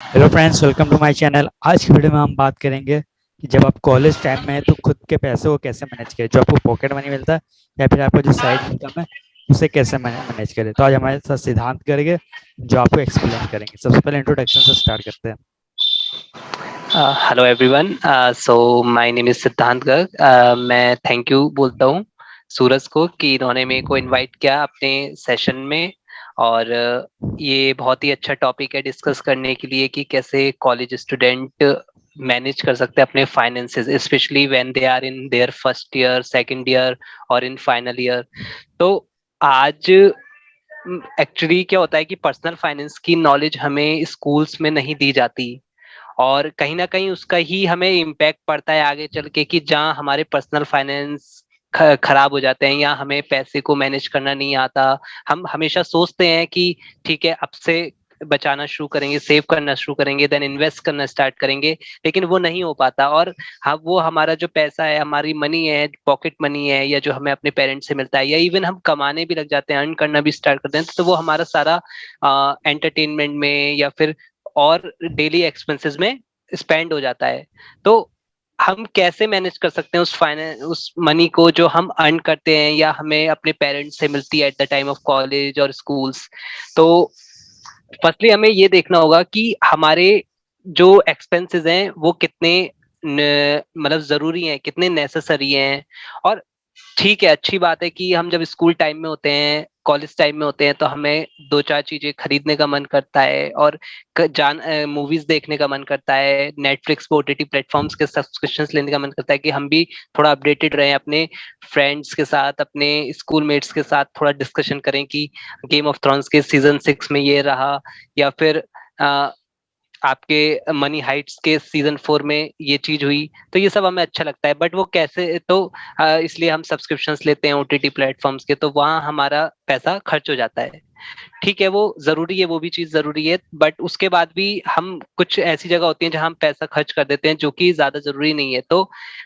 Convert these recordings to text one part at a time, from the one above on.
Hello friends, welcome to my channel. आज की video में हम बात करेंगे कि जब आप कॉलेज टाइम में हैं तो खुद के पैसे को कैसे मैनेज करें, जो आपको पॉकेट मनी मिलता है या फिर आपका जो साइड इनकम है उसे कैसे मैनेज करें। तो आज हमारे साथ सिद्धांत करेंगे जो आपको एक्सप्लेन करेंगे। सबसे पहले इंट्रोडक्शन से स्टार्ट करते हैं। Hello everyone. So my name is सिद्धांत गर्ग। मैं थैंक यू बोलता हूँ सूरज को कि इन्होंने मेरे को इनवाइट किया अपने सेशन में। और ये बहुत ही अच्छा टॉपिक है डिस्कस करने के लिए कि कैसे कॉलेज स्टूडेंट मैनेज कर सकते हैं अपने finances, especially when they are in their first year, second year और इन फाइनल ईयर। तो आज एक्चुअली क्या होता है कि पर्सनल फाइनेंस की नॉलेज हमें स्कूल्स में नहीं दी जाती, और कहीं ना कहीं उसका ही हमें इम्पैक्ट पड़ता है आगे चल के कि जहाँ हमारे पर्सनल फाइनेंस खराब हो जाते हैं या हमें पैसे को मैनेज करना नहीं आता। हम हमेशा सोचते हैं कि ठीक है, अब से बचाना शुरू करेंगे, सेव करना शुरू करेंगे, देन इन्वेस्ट करना स्टार्ट करेंगे, लेकिन वो नहीं हो पाता। और हाँ, वो हमारा जो पैसा है, हमारी मनी है, पॉकेट मनी है, या जो हमें अपने पेरेंट्स से मिलता है, या इवन हम कमाने भी लग जाते हैं, अर्न करना भी स्टार्ट करते हैं, तो वो हमारा सारा एंटरटेनमेंट में या फिर और डेली एक्सपेंसेस में स्पेंड हो जाता है। तो हम कैसे मैनेज कर सकते हैं उस मनी को जो हम अर्न करते हैं या हमें अपने पेरेंट्स से मिलती है at the time of college और स्कूल्स। तो फर्स्टली हमें ये देखना होगा कि हमारे जो एक्सपेंसेस हैं वो कितने मतलब जरूरी हैं, कितने नेसेसरी हैं। और ठीक है, अच्छी बात है कि हम जब स्कूल टाइम में होते हैं, कॉलेज टाइम में होते हैं, तो हमें दो चार चीजें खरीदने का मन करता है और मूवीज देखने का मन करता है, नेटफ्लिक्स पे ओटीटी प्लेटफॉर्म्स के सब्सक्रिप्शंस लेने का मन करता है कि हम भी थोड़ा अपडेटेड रहें, अपने फ्रेंड्स के साथ, अपने स्कूल मेट्स के साथ थोड़ा डिस्कशन करें कि गेम ऑफ थ्रोन्स के सीजन 6 में ये रहा, या फिर आपके मनी हाइट्स के सीजन 4 में ये चीज हुई। तो ये सब हमें अच्छा लगता है, बट वो कैसे, तो इसलिए हम सब्सक्रिप्शंस लेते हैं ओटीटी प्लेटफॉर्म्स के, तो वहाँ हमारा पैसा खर्च हो जाता है। ठीक है, वो जरूरी है, वो भी चीज जरूरी है, बट उसके बाद भी हम कुछ ऐसी जगह होती है जहां हम पैसा खर्च कर देते हैं जो कि ज्यादा जरूरी नहीं है। तो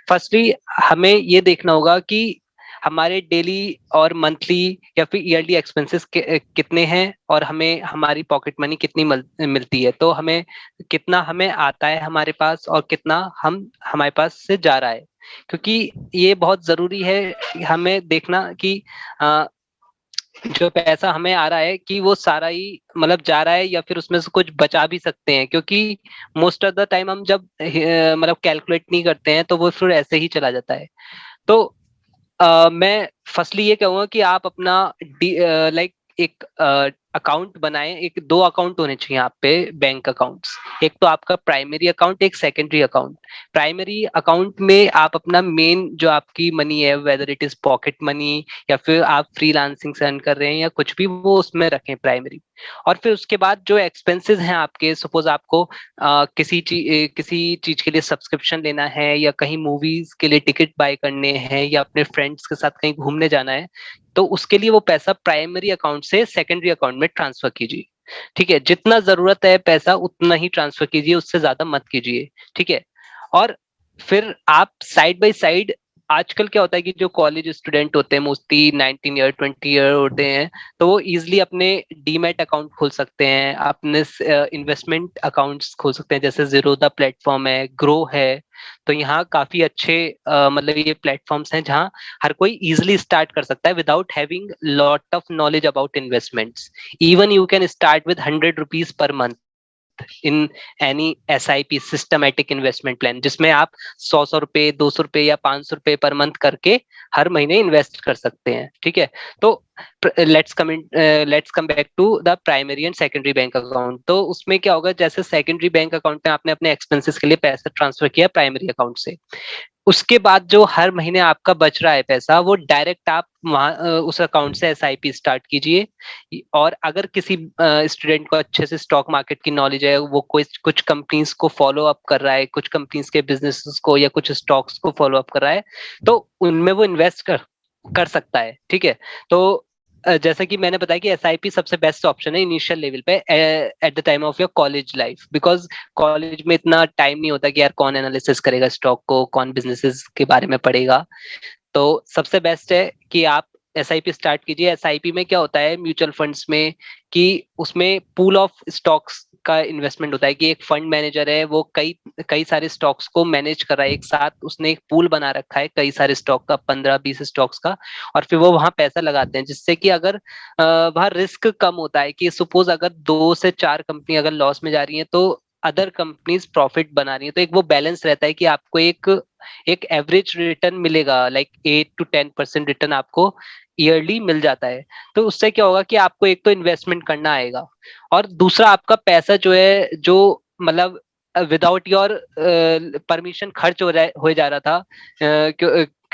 फर्स्टली हमें ये देखना होगा कि हमारे डेली और मंथली या फिर ईयरली एक्सपेंसेस कितने हैं, और हमें हमारी पॉकेट मनी कितनी मिलती है, तो हमें कितना हमें आता है हमारे पास और कितना हम हमारे पास से जा रहा है। क्योंकि ये बहुत जरूरी है हमें देखना कि जो पैसा हमें आ रहा है कि वो सारा ही मतलब जा रहा है, या फिर उसमें से कुछ बचा भी सकते हैं। क्योंकि मोस्ट ऑफ द टाइम हम जब मतलब कैलकुलेट नहीं करते हैं तो वो फिर ऐसे ही चला जाता है। तो मैं फर्स्टली ये कहूंगा कि आप अपना लाइक एक अकाउंट बनाएं। एक दो अकाउंट होने चाहिए आप पे, बैंक अकाउंट्स। एक तो आपका प्राइमरी अकाउंट, एक सेकेंडरी अकाउंट। प्राइमरी अकाउंट में आप अपना मेन जो आपकी मनी है, whether it is pocket money या फिर आप फ्रीलांसिंग से अर्न कर रहे हैं या कुछ भी, वो उसमें रखें प्राइमरी। और फिर उसके बाद जो एक्सपेंसेस हैं आपके, सपोज आपको किसी चीज के लिए सब्सक्रिप्शन लेना है, या कहीं मूवीज के लिए टिकट बाय करने हैं, या अपने फ्रेंड्स के साथ कहीं घूमने जाना है, तो उसके लिए वो पैसा प्राइमरी अकाउंट से सेकेंडरी अकाउंट में ट्रांसफर कीजिए। ठीक है, जितना जरूरत है पैसा उतना ही ट्रांसफर कीजिए, उससे ज्यादा मत कीजिए। ठीक है। और फिर आप साइड बाय साइड, आजकल क्या होता है कि जो कॉलेज स्टूडेंट होते हैं मोस्टली 19 ईयर 20 ईयर होते हैं, तो वो इजिली अपने डीमैट अकाउंट खोल सकते हैं, अपने इन्वेस्टमेंट अकाउंट्स खोल सकते हैं, जैसे जीरोधा प्लेटफॉर्म है, ग्रो है। तो यहाँ काफी अच्छे मतलब ये प्लेटफॉर्म्स हैं जहाँ हर कोई इजिली स्टार्ट कर सकता है without having lot of knowledge about investments. Even you can start with ₹100 per month in any SIP, systematic investment plan, जिसमें आप 100 100 रुपए, ₹200 या ₹500 पर मंथ करके हर महीने इन्वेस्ट कर सकते हैं। ठीक है। तो let's come back to the primary and secondary bank account. तो उसमें क्या होगा, जैसे सेकेंडरी बैंक अकाउंट में आपने अपने एक्सपेंसेस के लिए पैसा ट्रांसफर किया प्राइमरी अकाउंट से, उसके बाद जो हर महीने आपका बच रहा है पैसा, वो डायरेक्ट आप वहां उस अकाउंट से SIP स्टार्ट कीजिए। और अगर किसी स्टूडेंट को अच्छे से स्टॉक मार्केट की नॉलेज है, वो कुछ कुछ कंपनीज को फॉलो अप कर रहा है, कुछ कंपनीज के बिजनेस को या कुछ स्टॉक्स को फॉलो अप कर रहा है, तो उनमें वो इन्वेस्ट कर सकता है। ठीक है। तो जैसा कि मैंने बताया कि SIP सबसे बेस्ट ऑप्शन है इनिशियल लेवल पे at the time of your college life, because college में इतना टाइम नहीं होता कि यार कौन एनालिसिस करेगा स्टॉक को, कौन बिजनेसेस के बारे में पढ़ेगा। तो सबसे बेस्ट है कि आप एसआईपी स्टार्ट कीजिए। एसआईपी में क्या होता है म्यूचुअल फंड्स में, कि उसमें पूल ऑफ स्टॉक्स का इन्वेस्टमेंट होता है, कि एक फंड मैनेजर है वो कई कई सारे स्टॉक्स को मैनेज कर रहा है एक साथ, उसने एक पूल बना रखा है कई सारे स्टॉक का, 15-20 स्टॉक्स का, और फिर वो वहां पैसा लगाते हैं, जिससे कि अगर वहां रिस्क कम होता है, कि सपोज अगर 2 से 4 कंपनी अगर लॉस में जा रही है तो अदर कंपनीज प्रॉफिट बना रही है, तो एक वो बैलेंस रहता है कि आपको एक एक एवरेज रिटर्न मिलेगा, लाइक 8 to 10% रिटर्न आपको ईयरली मिल जाता है। तो उससे क्या होगा कि आपको एक तो इन्वेस्टमेंट करना आएगा, और दूसरा आपका पैसा जो है, जो मतलब विदाउट योर परमिशन खर्च हो जा रहा था,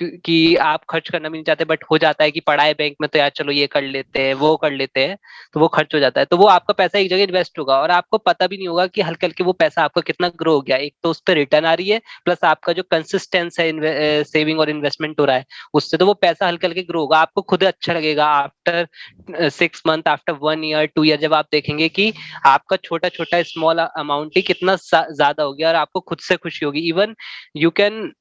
कि आप खर्च करना भी नहीं चाहते, बट हो जाता है कि पड़ा है बैंक में तो यार चलो ये कर लेते हैं वो कर लेते हैं, तो वो खर्च हो जाता है। तो वो आपका पैसा एक जगह इन्वेस्ट होगा और आपको पता भी नहीं होगा कि हल्के हल्के वो पैसा आपका कितना ग्रो हो गया। एक तो उस पर रिटर्न आ रही है, प्लस आपका जो कंसिस्टेंस है सेविंग और इन्वेस्टमेंट हो रहा है उससे, तो वो पैसा हल्के हल्के ग्रो होगा, आपको खुद अच्छा लगेगा। After 6 month, after 1 year, 2 year जब आप देखेंगे कि आपका छोटा छोटा स्मॉल अमाउंट ही कितना ज्यादा हो गया, और आपको खुद से खुशी होगी। Even you can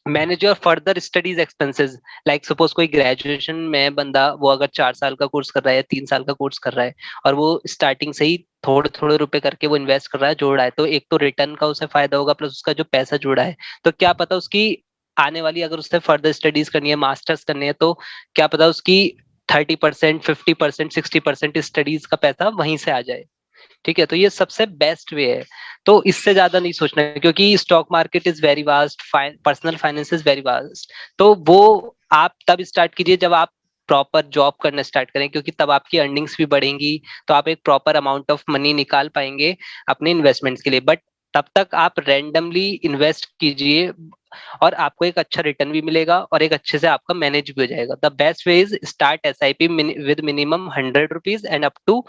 manage your further studies expenses. Like suppose कोई ग्रेजुएशन में बंदा, वो अगर 4 साल का कोर्स कर रहा है, 3 साल का कोर्स कर रहा है, और वो स्टार्टिंग से ही थोड़े थोड़े रुपए करके वो इन्वेस्ट कर रहा है, जोड़ रहा है, तो एक तो रिटर्न का उसे फायदा होगा, प्लस उसका जो पैसा जुड़ा है, तो क्या पता उसकी आने वाली, अगर उसने फर्दर स्टडीज करनी है, मास्टर्स करनी है, तो क्या पता उसकी 30%, 50%, 60% स्टडीज का पैसा वहीं से आ जाए। ठीक है, तो ये सबसे बेस्ट वे है। तो इससे ज्यादा नहीं सोचना है, क्योंकि stock market is very vast, personal finance is very vast. तो वो आप तब स्टार्ट कीजिए जब आप प्रॉपर जॉब करना स्टार्ट करें, क्योंकि तब आपकी अर्निंग्स भी बढ़ेंगी, तो आप एक प्रॉपर अमाउंट ऑफ मनी निकाल पाएंगे अपने इन्वेस्टमेंट्स के लिए। बट तब तक आप रैंडमली इन्वेस्ट कीजिए, और आपको एक अच्छा रिटर्न भी मिलेगा, और एक अच्छे से आपका मैनेज भी हो जाएगा। The best way is start SIP with minimum 100 rupees and up to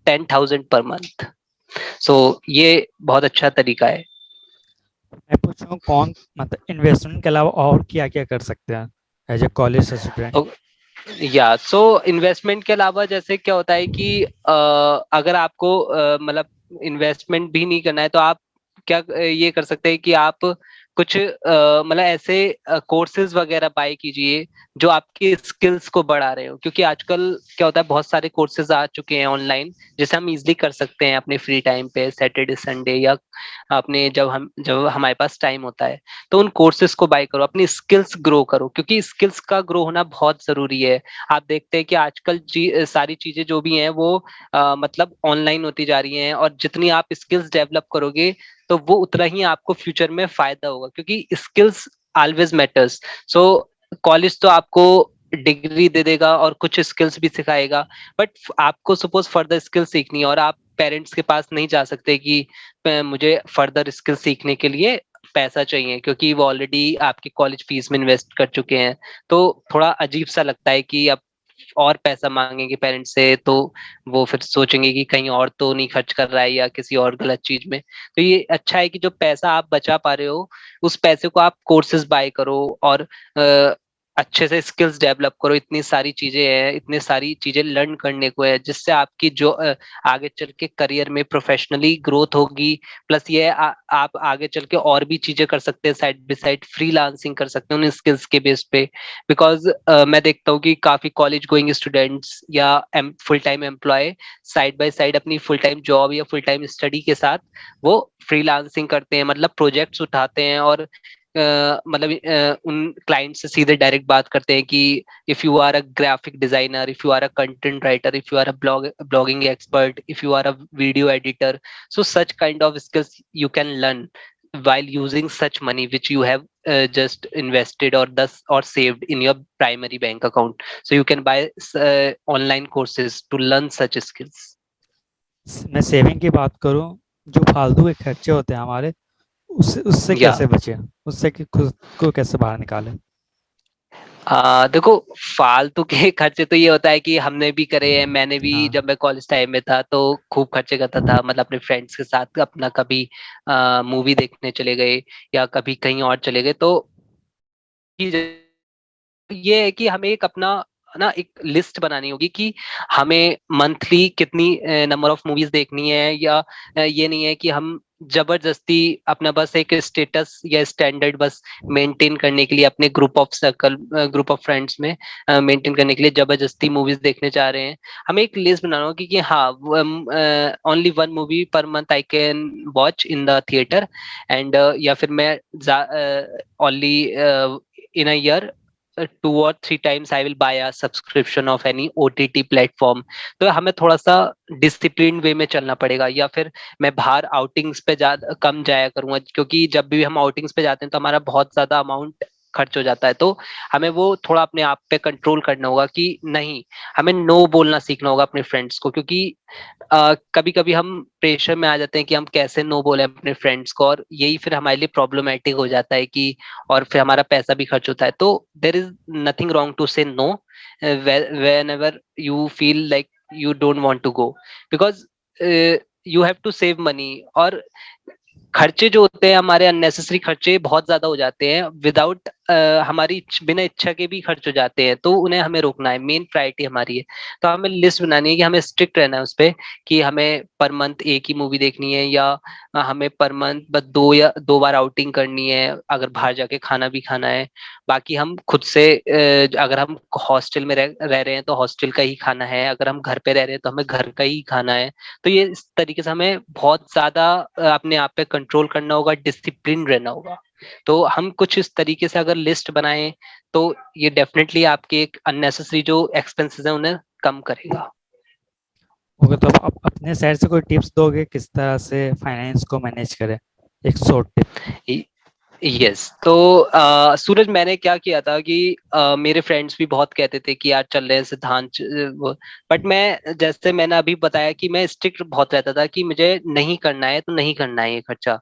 10,000 per month. सो ये बहुत अच्छा तरीका है। मैं पूछ रहा हूँ कौन मतलब इन्वेस्टमेंट के अलावा और क्या क्या कर सकते हैं एज ए कॉलेज स्टूडेंट। या सो इन्वेस्टमेंट के अलावा जैसे क्या होता है कि अगर आपको मतलब इन्वेस्टमेंट भी नहीं करना है, तो आप क्या ये कर सकते हैं कि आप कुछ मतलब ऐसे कोर्सेज वगैरह बाय कीजिए जो आपकी स्किल्स को बढ़ा रहे हो, क्योंकि आजकल क्या होता है बहुत सारे कोर्सेज आ चुके हैं ऑनलाइन, जिसे हम इजिली कर सकते हैं अपने फ्री टाइम पे, सैटरडे संडे, या अपने जब हमारे पास टाइम होता है, तो उन कोर्सेज को बाय करो, अपनी स्किल्स ग्रो करो, क्योंकि स्किल्स का ग्रो होना बहुत जरूरी है। आप देखते हैं कि आजकल सारी चीजें जो भी हैं वो मतलब ऑनलाइन होती जा रही हैं, और जितनी आप स्किल्स डेवलप करोगे तो वो उतना ही आपको फ्यूचर में फायदा होगा, क्योंकि skills always matters. So college तो आपको डिग्री दे देगा और कुछ स्किल्स भी सिखाएगा, बट आपको सपोज फर्दर स्किल सीखनी है, और आप पेरेंट्स के पास नहीं जा सकते कि मुझे फर्दर स्किल सीखने के लिए पैसा चाहिए, क्योंकि वो ऑलरेडी आपकी कॉलेज फीस में इन्वेस्ट कर चुके हैं। तो थोड़ा अजीब सा लगता है कि अब और पैसा मांगेंगे पेरेंट्स से, तो वो फिर सोचेंगे कि कहीं और तो नहीं खर्च कर रहा है या किसी और गलत चीज में। तो ये अच्छा है कि जो पैसा आप बचा पा रहे हो, उस पैसे को आप कोर्सेज बाय करो, और अच्छे से स्किल्स डेवलप करो। इतनी सारी चीजें हैं, इतनी सारी चीजें लर्न करने को है, जिससे आपकी जो आगे चल के करियर में प्रोफेशनली ग्रोथ होगी। प्लस ये आप आगे चल के और भी चीजें कर सकते हैं, साइड बाय साइड फ्रीलांसिंग कर सकते हैं उन स्किल्स के बेस पे। बिकॉज मैं देखता हूँ कि काफी कॉलेज गोइंग स्टूडेंट्स या full time employ side by side अपनी फुल टाइम जॉब या फुल टाइम स्टडी के साथ वो फ्रीलांसिंग करते हैं, मतलब प्रोजेक्ट्स उठाते हैं, और मतलब उन क्लाइंट से सीधे डायरेक्ट बात करते हैं कि if you are a graphic designer, if you are a content writer, if you are a blogging expert, if you are a video editor, so such kind of skills you can learn while using such money which you have just invested or thus or saved in your primary bank account. So you can buy online courses to learn such skills. मैं saving की बात करूं, जो फालतू के खर्चे होते हैं हमारे, उससे उससे या कैसे बचे, उससे कि खुद को कैसे बाहर निकालें। देखो, फालतू के खर्चे तो ये होता है कि हमने भी करे हैं, मैंने भी हाँ। जब मैं कॉलेज टाइम में था तो खूब खर्चे करता था, मतलब अपने फ्रेंड्स के साथ अपना कभी मूवी देखने चले गए या कभी कहीं और चले गए। तो ये है कि हमें एक अपना ना एक लिस्ट बनानी होगी कि हमें मंथली कितनी नंबर ऑफ मूवीज देखनी है, या ये नहीं है कि हम जबरदस्ती अपना बस एक स्टेटस या स्टैंडर्ड बस मेंटेन करने के लिए अपने ग्रुप ऑफ फ्रेंड्स में मेंटेन करने के लिए जबरदस्ती मूवीज देखने जा रहे हैं। हमें एक लिस्ट बनाना होगा कि हाँ, only one movie per month I can watch in the theatre, and या फिर मैं only in a year 2 or 3 times I will buy a subscription of any OTT platform। तो हमें थोड़ा सा डिसिप्लिन वे में चलना पड़ेगा, या फिर मैं बाहर आउटिंग्स पे कम जाया करूंगा, क्योंकि जब भी हम आउटिंग्स पे जाते हैं तो हमारा बहुत ज्यादा अमाउंट खर्च हो जाता है। तो हमें वो थोड़ा अपने आप पे कंट्रोल करना होगा कि नहीं, हमें नो बोलना सीखना होगा अपने फ्रेंड्स को, क्योंकि कभी कभी हम प्रेशर में आ जाते हैं कि हम कैसे नो बोले अपने फ्रेंड्स को, और यही फिर हमारे लिए प्रॉब्लमेटिक हो जाता है कि और फिर हमारा पैसा भी खर्च होता है। तो there is nothing wrong to say no whenever you feel like you don't want to go, because you have to save money। और खर्चे जो होते हैं हमारे, अननेसेसरी खर्चे बहुत ज्यादा हो जाते हैं, विदाउट हमारी बिना इच्छा के भी खर्च हो जाते हैं, तो उन्हें हमें रोकना है, मेन प्रायोरिटी हमारी है। तो हमें लिस्ट बनानी है कि हमें स्ट्रिक्ट रहना है उस पे, कि हमें पर मंथ एक ही मूवी देखनी है, या हमें पर मंथ बस 2 बार आउटिंग करनी है अगर बाहर जाके खाना भी खाना है। बाकी हम खुद से अगर हम हॉस्टल में रह रहे हैं तो हॉस्टल का ही खाना है, अगर हम घर पे रह रहे हैं तो हमें घर का ही खाना है। तो ये इस तरीके से हमें बहुत ज्यादा अपने आप पे कंट्रोल करना होगा, डिसिप्लिन रहना होगा। तो हम कुछ इस तरीके से अगर लिस्ट बनाएं तो ये डेफिनेटली आपके एक अननेसेसरी जो एक्सपेंसेस है उन्हें कम करेगा। ओके, तो आप अपने साइड से कोई टिप्स दोगे किस तरह से फाइनेंस को मैनेज करें, एक शॉर्ट टिप? यस, तो सूरज, मैंने क्या किया था कि मेरे फ्रेंड्स भी बहुत कहते थे कि यार चल रहे हैं सिद्धांत, बट मैं, जैसे मैंने अभी बताया कि मैं स्ट्रिक्ट बहुत रहता था कि मुझे नहीं करना है तो नहीं करना है ये खर्चा।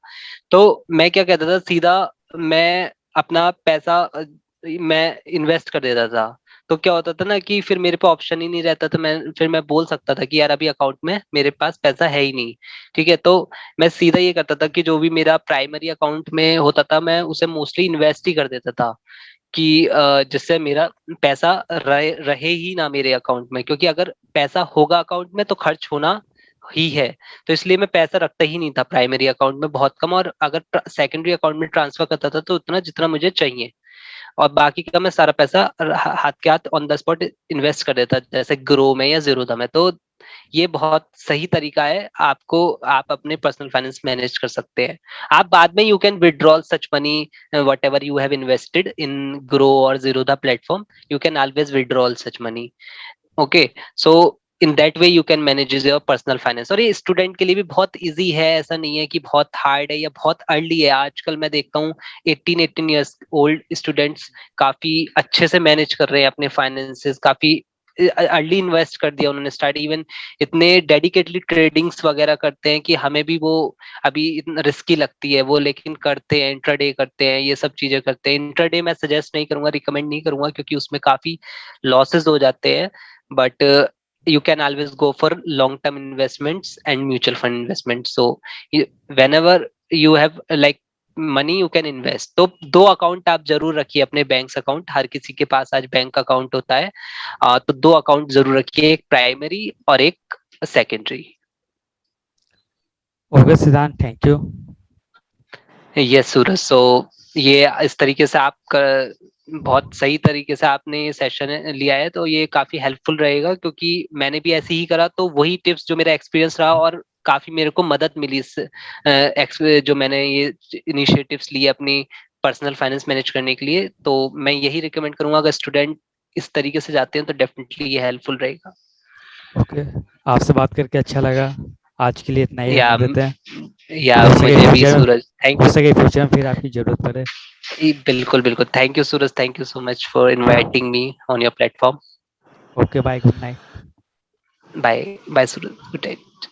तो मैं क्या कहता था, सीधा मैं अपना पैसा मैं इन्वेस्ट कर देता था। तो क्या होता था ना कि फिर मेरे पे ऑप्शन ही नहीं रहता था, मैं बोल सकता था कि यार अभी अकाउंट में मेरे पास पैसा है ही नहीं। ठीक है, तो मैं सीधा ये करता था कि जो भी मेरा प्राइमरी अकाउंट में होता था मैं उसे मोस्टली इन्वेस्ट ही कर देता था, कि जिससे मेरा पैसा रहे ही ना मेरे अकाउंट में, क्योंकि अगर पैसा होगा अकाउंट में तो खर्च होना ही है। तो इसलिए मैं पैसा रखता ही नहीं था प्राइमरी अकाउंट में, बहुत कम, और अगर सेकेंडरी अकाउंट में ट्रांसफर करता था तो उतना जितना मुझे चाहिए, और बाकी का मैं सारा पैसा हाथ के हाथ ऑन द स्पॉट इन्वेस्ट कर देता, जैसे ग्रो में या जीरोधा में। तो ये बहुत सही तरीका है, आपको आप अपने पर्सनल फाइनेंस मैनेज कर सकते हैं। आप बाद में you can withdrawal such money whatever you have invested in Groww और Zerodha platform, you can always withdrawal such money. Okay, so in that way you can manage your personal finance. और ये student के लिए भी बहुत easy है, ऐसा नहीं है कि बहुत हार्ड है या बहुत अर्ली है। आजकल मैं देखता हूँ 18 ईयर्स ओल्ड स्टूडेंट्स काफी अच्छे से मैनेज कर रहे हैं अपने फाइनेंसेस, काफी अर्ली इन्वेस्ट कर दिया उन्होंने स्टार्ट, इवन इतने डेडिकेटली ट्रेडिंग्स वगैरह करते हैं कि हमें भी वो अभी इतना रिस्की लगती है वो, लेकिन करते हैं, इंट्राडे करते हैं, ये सब चीजें करते हैं। इंट्राडे मैं सजेस्ट नहीं करूंगा, रिकमेंड नहीं करूंगा, क्योंकि उसमें काफी लॉसेस हो जाते हैं। But you can always go for long term investments and mutual fund investments। So whenever you have like money you can invest. तो 2 अकाउंट आप जरूर रखिए अपने बैंक अकाउंट, हर किसी के पास आज बैंक अकाउंट होता है। तो 2 अकाउंट जरूर रखिए, एक प्राइमरी और एक सेकेंडरी। ओके सिद्धांत, थैंक यू। यस सूरज, सो ये इस तरीके से बहुत सही तरीके से आपने ये सेशन लिया है, तो ये काफी हेल्पफुल रहेगा, क्योंकि मैंने भी ऐसे ही करा। तो वही टिप्स जो मेरा एक्सपीरियंस रहा, और काफी मेरे को मदद मिली इस जो मैंने ये इनिशिएटिव्स लिए अपनी पर्सनल फाइनेंस मैनेज करने के लिए। तो मैं यही रिकमेंड करूंगा, अगर स्टूडेंट इस तरीके से जाते हैं तो डेफिनेटली ये हेल्पफुल रहेगा। ओके, आपसे बात करके अच्छा लगा। आज के लिए इतना ही या रखने देते हैं। या हो सके मुझे भी फ्यूचर में सूरज, थैंक हो यू। सके फ्यूचर में फिर आपकी जरूरत पड़े। बिल्कुल बिल्कुल, thank you Suraj, thank you so much for inviting me on your platform. Okay, bye, good night. Bye bye Suraj, good night.